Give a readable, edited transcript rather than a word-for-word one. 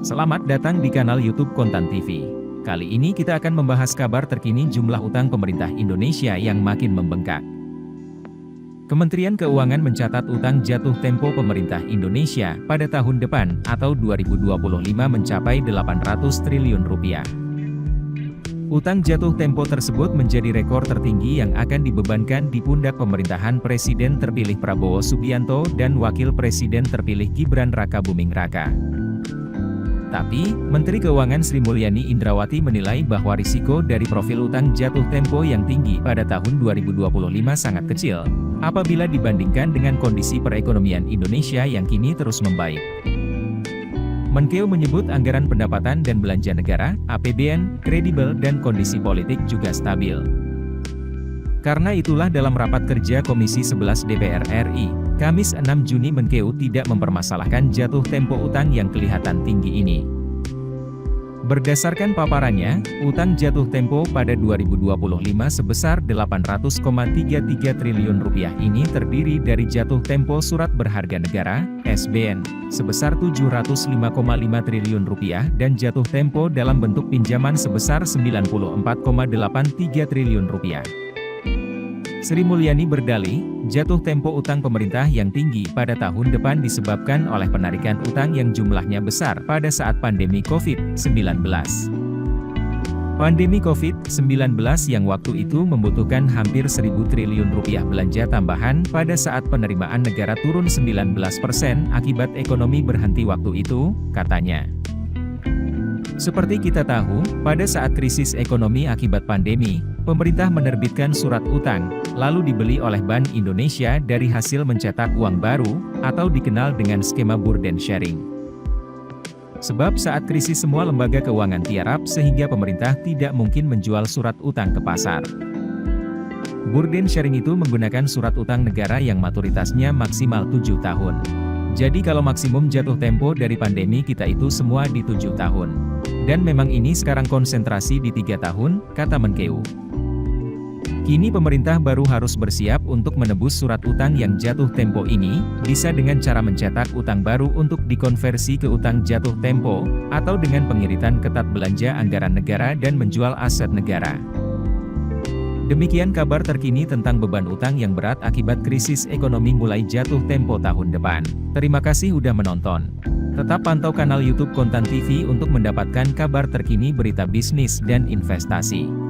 Selamat datang di kanal YouTube Kontan TV. Kali ini kita akan membahas kabar terkini jumlah utang pemerintah Indonesia yang makin membengkak. Kementerian Keuangan mencatat utang jatuh tempo pemerintah Indonesia pada tahun depan atau 2025 mencapai 800 triliun rupiah. Utang jatuh tempo tersebut menjadi rekor tertinggi yang akan dibebankan di pundak pemerintahan Presiden terpilih Prabowo Subianto dan Wakil Presiden terpilih Gibran Rakabuming Raka. Tapi, Menteri Keuangan Sri Mulyani Indrawati menilai bahwa risiko dari profil utang jatuh tempo yang tinggi pada tahun 2025 sangat kecil, apabila dibandingkan dengan kondisi perekonomian Indonesia yang kini terus membaik. Menkeu menyebut anggaran pendapatan dan belanja negara, APBN, kredibel dan kondisi politik juga stabil. Karena itulah dalam rapat kerja Komisi 11 DPR RI, Kamis 6 Juni Menkeu tidak mempermasalahkan jatuh tempo utang yang kelihatan tinggi ini. Berdasarkan paparannya, utang jatuh tempo pada 2025 sebesar 800,33 triliun rupiah ini terdiri dari jatuh tempo surat berharga negara, SBN, sebesar 705,5 triliun rupiah dan jatuh tempo dalam bentuk pinjaman sebesar 94,83 triliun rupiah. Sri Mulyani berdalih, jatuh tempo utang pemerintah yang tinggi pada tahun depan disebabkan oleh penarikan utang yang jumlahnya besar pada saat pandemi COVID-19. Pandemi COVID-19 yang waktu itu membutuhkan hampir 1.000 triliun rupiah belanja tambahan pada saat penerimaan negara turun 19% akibat ekonomi berhenti waktu itu, katanya. Seperti kita tahu, pada saat krisis ekonomi akibat pandemi, pemerintah menerbitkan surat utang, lalu dibeli oleh Bank Indonesia dari hasil mencetak uang baru, atau dikenal dengan skema burden sharing. Sebab saat krisis semua lembaga keuangan tiarap sehingga pemerintah tidak mungkin menjual surat utang ke pasar. Burden sharing itu menggunakan surat utang negara yang maturitasnya maksimal 7 tahun. Jadi kalau maksimum jatuh tempo dari pandemi kita itu semua di 7 tahun. Dan memang ini sekarang konsentrasi di 3 tahun, kata Menkeu. Kini pemerintah baru harus bersiap untuk menebus surat utang yang jatuh tempo ini, bisa dengan cara mencetak utang baru untuk dikonversi ke utang jatuh tempo, atau dengan pengiritan ketat belanja anggaran negara dan menjual aset negara. Demikian kabar terkini tentang beban utang yang berat akibat krisis ekonomi mulai jatuh tempo tahun depan. Terima kasih udah menonton. Tetap pantau kanal YouTube Kontan TV untuk mendapatkan kabar terkini berita bisnis dan investasi.